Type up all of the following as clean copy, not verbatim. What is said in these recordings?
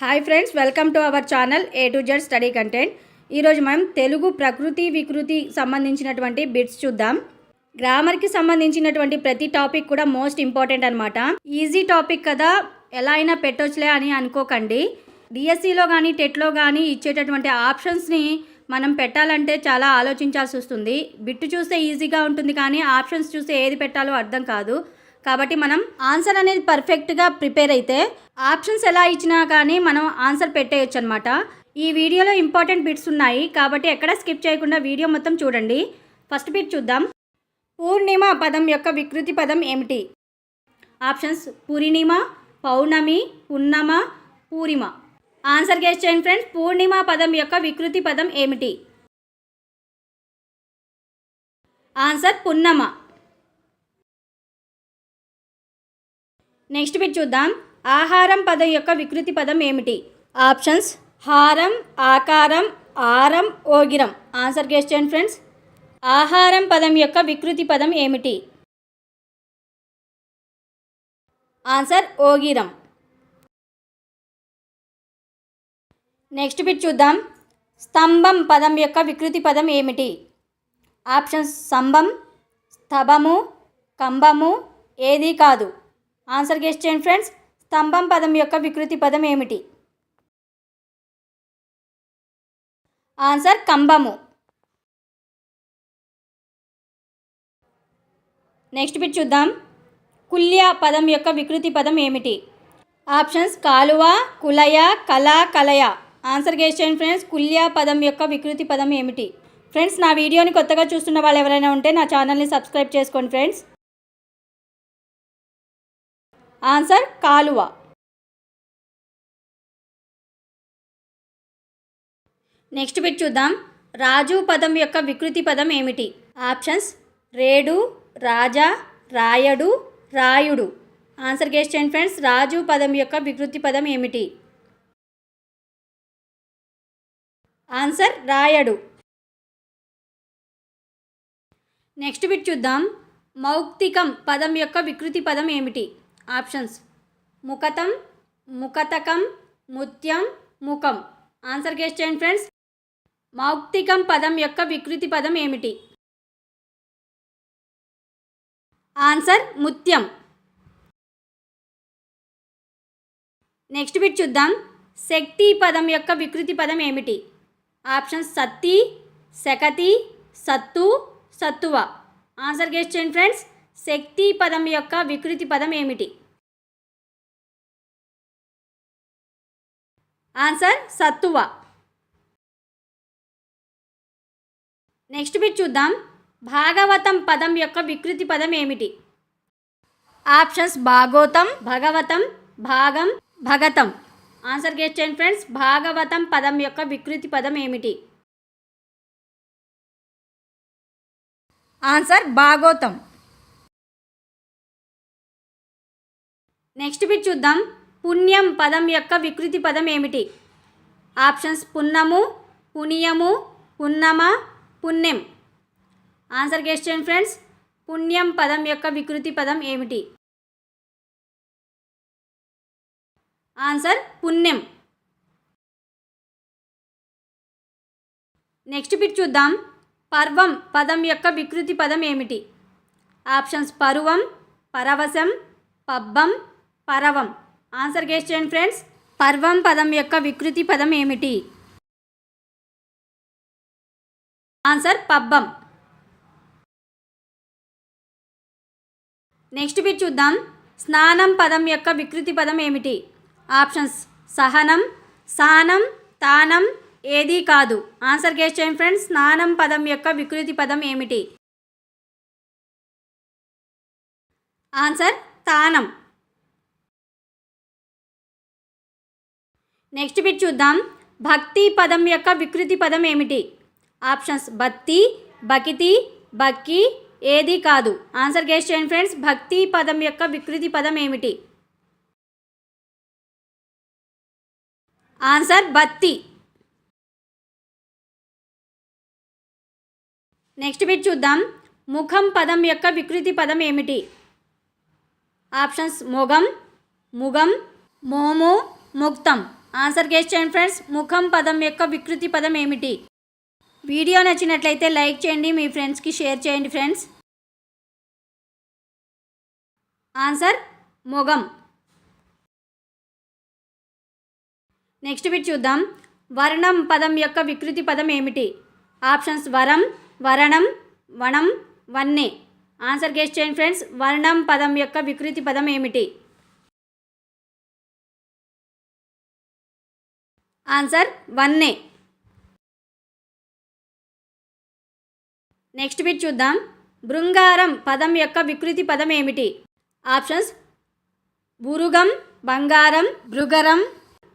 Hi friends, welcome to our channel A to Z study content. ఈరోజు మనం తెలుగు ప్రకృతి వికృతి సంబంధించినటువంటి బిట్స్ చూద్దాం. గ్రామర్కి సంబంధించినటువంటి ప్రతి టాపిక్ కూడా మోస్ట్ ఇంపార్టెంట్ అనమాట. ఈజీ టాపిక్ కదా, ఎలా అయినా పెట్టొచ్చులే అని అనుకోకండి. డిఎస్సిలో కానీ టెట్లో కానీ ఇచ్చేటటువంటి ఆప్షన్స్ని మనం పెట్టాలంటే చాలా ఆలోచించాల్సి వస్తుంది. బిట్టు చూస్తే ఈజీగా ఉంటుంది, కానీ ఆప్షన్స్ చూస్తే ఏది పెట్టాలో అర్థం కాదు. కాబట్టి మనం ఆన్సర్ అనేది పర్ఫెక్ట్గా ప్రిపేర్ అయితే ఆప్షన్స్ ఎలా ఇచ్చినా కానీ మనం ఆన్సర్ పెట్టేయచ్చు అనమాట. ఈ వీడియోలో ఇంపార్టెంట్ బిట్స్ ఉన్నాయి, కాబట్టి ఎక్కడ స్కిప్ చేయకుండా వీడియో మొత్తం చూడండి. ఫస్ట్ బిట్ చూద్దాం. పూర్ణిమ పదం యొక్క వికృతి పదం ఏమిటి? ఆప్షన్స్: పూర్ణిమ, పౌర్ణమి, పున్నమ, పూర్ణిమ. ఆన్సర్ గెస్ చేయండి ఫ్రెండ్స్. పూర్ణిమ పదం యొక్క వికృతి పదం ఏమిటి? ఆన్సర్ పున్నమ. నెక్స్ట్ బిట్ చూద్దాం. ఆహారం పదం యొక్క వికృతి పదం ఏమిటి? ఆప్షన్స్: హారం, ఆకారం, ఆరం, ఓగిరం. ఆన్సర్ గెస్ చేయండి ఫ్రెండ్స్. ఆహారం పదం యొక్క వికృతి పదం ఏమిటి? ఆన్సర్: ఓగిరం. నెక్స్ట్ బిట్ చూద్దాం. స్తంభం పదం యొక్క వికృతి పదం ఏమిటి? ఆప్షన్స్: స్తంభం, స్తభము, కంబము, ఏది కాదు. ఆన్సర్ గెస్ చేయండి ఫ్రెండ్స్. స్తంభం పదం యొక్క వికృతి పదం ఏమిటి? ఆన్సర్: కంబము. నెక్స్ట్ బిట్ చూద్దాం. కుల్య పదం యొక్క వికృతి పదం ఏమిటి? ఆప్షన్స్: కాలువ, కులయ, కల, కలయ. ఆన్సర్ గెస్ చేయండి ఫ్రెండ్స్. కుల్య పదం యొక్క వికృతి పదం ఏమిటి? ఫ్రెండ్స్, నా వీడియోని కొత్తగా చూస్తున్న వాళ్ళు ఎవరైనా ఉంటే నా ఛానల్ని సబ్స్క్రైబ్ చేసుకోండి ఫ్రెండ్స్. ఆన్సర్: కాలువ. నెక్స్ట్ బిట్ చూద్దాం. రాజు పదం యొక్క వికృతి పదం ఏమిటి? ఆప్షన్స్: రేడు, రాజా, రాయడు, రాయుడు. ఆన్సర్ గెస్ చేయండి ఫ్రెండ్స్. రాజు పదం యొక్క వికృతి పదం ఏమిటి? ఆన్సర్: రాయడు. నెక్స్ట్ బిట్ చూద్దాం. మౌక్తికం పదం యొక్క వికృతి పదం ఏమిటి? ఆప్షన్స్: ముఖతం, ముఖతకం, ముత్యం, ముఖం. ఆన్సర్ గెస్ చేయండి ఫ్రెండ్స్. మౌక్తికం పదం యొక్క వికృతి పదం ఏమిటి? ఆన్సర్: ముత్యం. నెక్స్ట్ బిట్ చూద్దాం. శక్తి పదం యొక్క వికృతి పదం ఏమిటి? ఆప్షన్స్: సత్తి, శకతి, సత్తు, సత్తువ. ఆన్సర్ గెస్ చేయండి ఫ్రెండ్స్. శక్తి పదం యొక్క వికృతి పదం ఏమిటి? ఆన్సర్: సత్తువ. నెక్స్ట్ బిట్ చూద్దాం. భాగవతం పదం యొక్క వికృతి పదం ఏమిటి? ఆప్షన్స్: భాగోతం, భగవతం, భాగం, భగతం. ఆన్సర్ గెస్ చేయండి ఫ్రెండ్స్. భాగవతం పదం యొక్క వికృతి పదం ఏమిటి? ఆన్సర్: భాగోతం. నెక్స్ట్ బిట్ చూద్దాం. పుణ్యం పదం యొక్క వికృతి పదం ఏమిటి? ఆప్షన్స్: పున్నము, పుణ్యము, పున్నమ, పుణ్యం. ఆన్సర్ గెస్ చేయండి ఫ్రెండ్స్. పుణ్యం పదం యొక్క వికృతి పదం ఏమిటి? ఆన్సర్: పుణ్యం. నెక్స్ట్ బిట్ చూద్దాం. పర్వం పదం యొక్క వికృతి పదం ఏమిటి? ఆప్షన్స్: పరువం, పరవశం, పబ్బం, పరవం. ఆన్సర్ గెస్ చేయండి ఫ్రెండ్స్. పర్వం పదం యొక్క వికృతి పదం ఏమిటి? ఆన్సర్: పబ్బం. నెక్స్ట్ బిట్ చూద్దాం. స్నానం పదం యొక్క వికృతి పదం ఏమిటి? ఆప్షన్స్: సహనం, సానం, తానం, ఏది కాదు. ఆన్సర్ గెస్ చేయండి ఫ్రెండ్స్. స్నానం పదం యొక్క వికృతి పదం ఏమిటి? ఆన్సర్: తానం. నెక్స్ట్ బిట్ చూద్దాం. భక్తి పదం యొక్క వికృతి పదం ఏమిటి? ఆప్షన్స్: బత్తి, బకితి, బక్కి, ఏది కాదు. ఆన్సర్ గెస్ చేయండి ఫ్రెండ్స్. భక్తి పదం యొక్క వికృతి పదం ఏమిటి? ఆన్సర్: బత్తి. నెక్స్ట్ బిట్ చూద్దాం. ముఖం పదం యొక్క వికృతి పదం ఏమిటి? ఆప్షన్స్: మొగం, ముగం, మోము, ముక్తం. ఆన్సర్ గెస్ చేయండి ఫ్రెండ్స్. ముఖం పదం యొక్క వికృతి పదం ఏమిటి? వీడియో నచ్చినట్లయితే లైక్ చేయండి, మీ ఫ్రెండ్స్కి షేర్ చేయండి ఫ్రెండ్స్. ఆన్సర్ మొగం. నెక్స్ట్ బిట్ చూద్దాం. వర్ణం పదం యొక్క వికృతి పదం ఏమిటి? ఆప్షన్స్ వరం, వరణం, వనం, వన్నె. ఆన్సర్ గెస్ చేయండి ఫ్రెండ్స్. వర్ణం పదం యొక్క వికృతి పదం ఏమిటి? ఆన్సర్ వన్నె. నెక్స్ట్ బిట్ చూద్దాం. బృంగారం పదం యొక్క వికృతి పదం ఏమిటి? ఆప్షన్స్ బురుగం, బంగారం, భృగరం.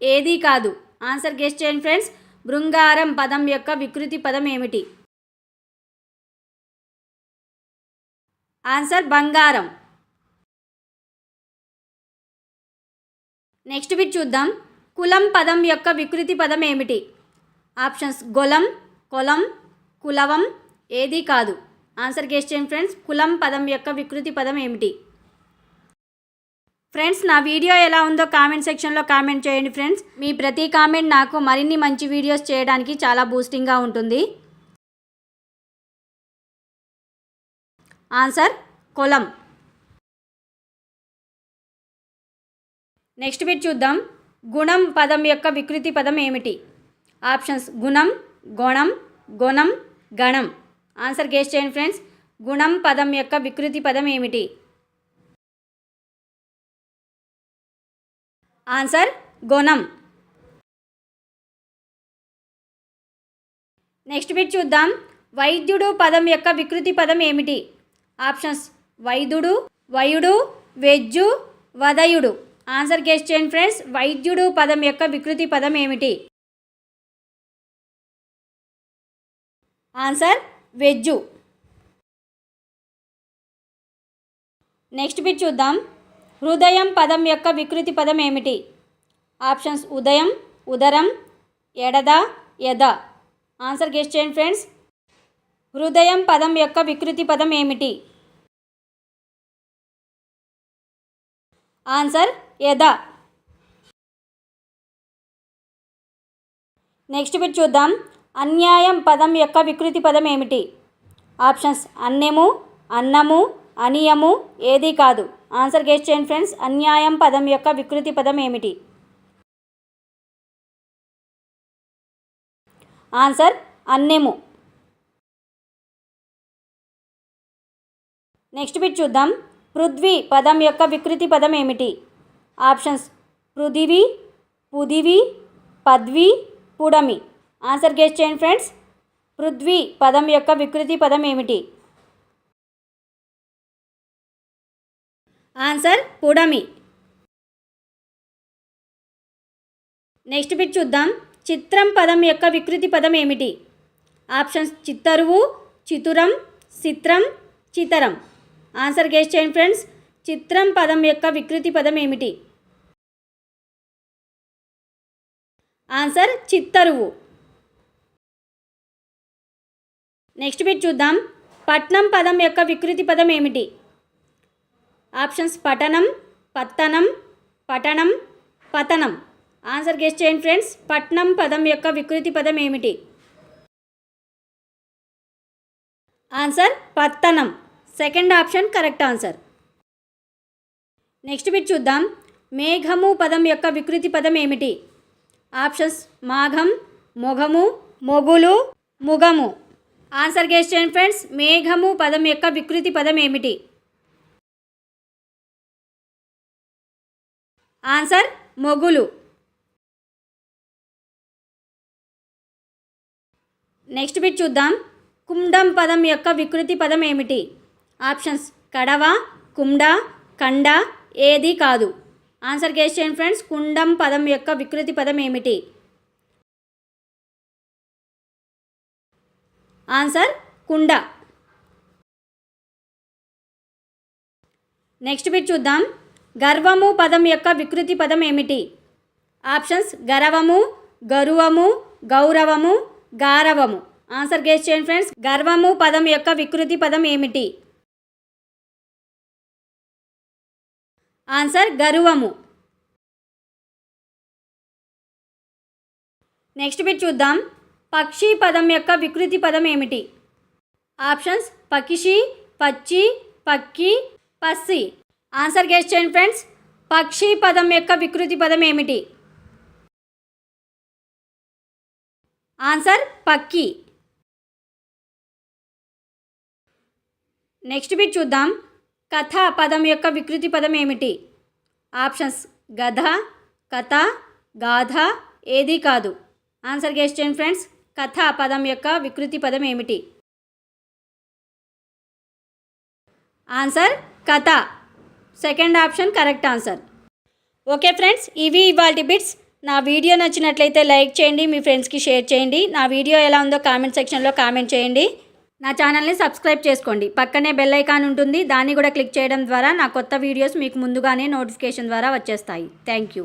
ఏదీ కాదు. ఆన్సర్ గెస్ చేయండి ఫ్రెండ్స్. బృంగారం పదం యొక్క వికృతి పదం ఏమిటి? ఆన్సర్ బంగారం. నెక్స్ట్ బిట్ చూద్దాం. కులం పదం యొక్క వికృతి పదం ఏమిటి? ఆప్షన్స్ గొలం, కొలం, కులవం. ఏదీ కాదు. ఆన్సర్ గెస్ చేయండి ఫ్రెండ్స్. కులం పదం యొక్క వికృతి పదం ఏమిటి? ఫ్రెండ్స్, నా వీడియో ఎలా ఉందో కామెంట్ సెక్షన్లో కామెంట్ చేయండి ఫ్రెండ్స్. మీ ప్రతి కామెంట్ నాకు మరిన్ని మంచి వీడియోస్ చేయడానికి చాలా బూస్టింగ్గా ఉంటుంది. ఆన్సర్ కొలం. నెక్స్ట్ బిట్ చూద్దాం. గుణం పదం యొక్క వికృతి పదం ఏమిటి? ఆప్షన్స్ గుణం, గొణం, గుణం, గణం. ఆన్సర్ గెస్ చేయండి ఫ్రెండ్స్. గుణం పదం యొక్క వికృతి పదం ఏమిటి? ఆన్సర్ గుణం. నెక్స్ట్ బిట్ చూద్దాం. వైద్యుడు పదం యొక్క వికృతి పదం ఏమిటి? ఆప్షన్స్ వైద్యుడు, వయుడు, వెజ్జు, వదయుడు. ఆన్సర్ గెస్ చేయండి ఫ్రెండ్స్. వైద్యుడు పదం యొక్క వికృతి పదం ఏమిటి? Answer veg. నెక్స్ట్ బిట్ చూద్దాం. హృదయం పదం యొక్క వికృతి పదం ఏమిటి? ఆప్షన్స్ ఉదయం, ఉదరం, ఎడద, ఎద. ఆన్సర్ గెస్ చేయండి ఫ్రెండ్స్. హృదయం పదం యొక్క వికృతి పదం ఏమిటి? ఆన్సర్ ఎద. నెక్స్ట్ బిట్ చూద్దాం. అన్యాయం పదం యొక్క వికృతి పదం ఏమిటి? ఆప్షన్స్ అన్నెము, అన్నము, అనియము. ఏదీ కాదు. ఆన్సర్ గెస్ చేయండి ఫ్రెండ్స్. అన్యాయం పదం యొక్క వికృతి పదం ఏమిటి? ఆన్సర్ అన్నెము. నెక్స్ట్ బిట్ చూద్దాం. పృథ్వీ పదం యొక్క వికృతి పదం ఏమిటి? ఆప్షన్స్ పృథివీ, పుదివి, పద్వి, పుడమి. ఆన్సర్ గెస్ చేయండి ఫ్రెండ్స్. పృథ్వీ పదం యొక్క వికృతి పదం ఏమిటి? ఆన్సర్ పుడమి. నెక్స్ట్ బిట్ చూద్దాం. చిత్రం పదం యొక్క వికృతి పదం ఏమిటి? ఆప్షన్స్ చిత్తరువు, చితురం, చిత్రం, చితరం. ఆన్సర్ గెస్ చేయండి ఫ్రెండ్స్. చిత్రం పదం యొక్క వికృతి పదం ఏమిటి? ఆన్సర్ చిత్తరువు. నెక్స్ట్ బిట్ చూద్దాం. పట్నం పదం యొక్క వికృతి పదం ఏమిటి? ఆప్షన్స్ పఠనం, పత్తనం, పఠనం, పతనం. ఆన్సర్ గెస్ చేయండి ఫ్రెండ్స్. పట్నం పదం యొక్క వికృతి పదం ఏమిటి? ఆన్సర్ పత్తనం. Second option correct answer. Next bit చూద్దాం. మేఘము పదం యొక్క వికృతి పదం ఏమిటి? ఆప్షన్స్ మాఘం, మొఘము, మొగులు, ముగము. ఆన్సర్ గెస్ చేయండి ఫ్రెండ్స్. మేఘము పదం యొక్క వికృతి పదం ఏమిటి? ఆన్సర్ మొగులు. నెక్స్ట్ బిట్ చూద్దాం. కుండం పదం యొక్క వికృతి పదం ఏమిటి? ఆప్షన్స్ కడవ, కుండ, కండ. ఏదీ కాదు. ఆన్సర్ గెస్ చేయండి ఫ్రెండ్స్. కుండం పదం యొక్క వికృతి పదం ఏమిటి? ఆన్సర్ కుండ. నెక్స్ట్ బిట్ చూద్దాం. గర్వము పదం యొక్క వికృతి పదం ఏమిటి? ఆప్షన్స్ గరవము, గరువము, గౌరవము, గారవము. ఆన్సర్ గెస్ చేయండి ఫ్రెండ్స్. గర్వము పదం యొక్క వికృతి పదం ఏమిటి? ఆన్సర్ గరువము. నెక్స్ట్ బిట్ చూద్దాం. పక్షి పదం యొక్క వికృతి పదం ఏమిటి? ఆప్షన్స్ పక్షి, పచ్చి, పక్కి, పస్సి. ఆన్సర్ గెస్ చేయండి ఫ్రెండ్స్. పక్షి పదం యొక్క వికృతి పదం ఏమిటి? ఆన్సర్ పక్కి. నెక్స్ట్ బిట్ చూద్దాం. కథ పదం యొక్క వికృతి పదం ఏమిటి? ఆప్షన్స్ గధ, కథ, గాథ, ఏది కాదు. ఆన్సర్ గెస్ చేయండి ఫ్రెండ్స్. కథ పదం యొక్క వికృతి పదం ఏమిటి? ఆన్సర్ కథ. Second option correct answer. Okay friends, ఇవి ఇవాల్టి బిట్స్. నా వీడియో నచ్చినట్లయితే లైక్ చేయండి, మీ ఫ్రెండ్స్కి షేర్ చేయండి. నా వీడియో ఎలా ఉందో కామెంట్ సెక్షన్లో కామెంట్ చేయండి. నా ఛానల్ని సబ్స్క్రైబ్ చేసుకోండి. పక్కనే బెల్ ఐకాన్ ఉంటుంది, దాన్ని కూడా క్లిక్ చేయడం ద్వారా నా కొత్త వీడియోస్ మీకు ముందుగానే నోటిఫికేషన్ ద్వారా వచ్చేస్తాయి. Thank you.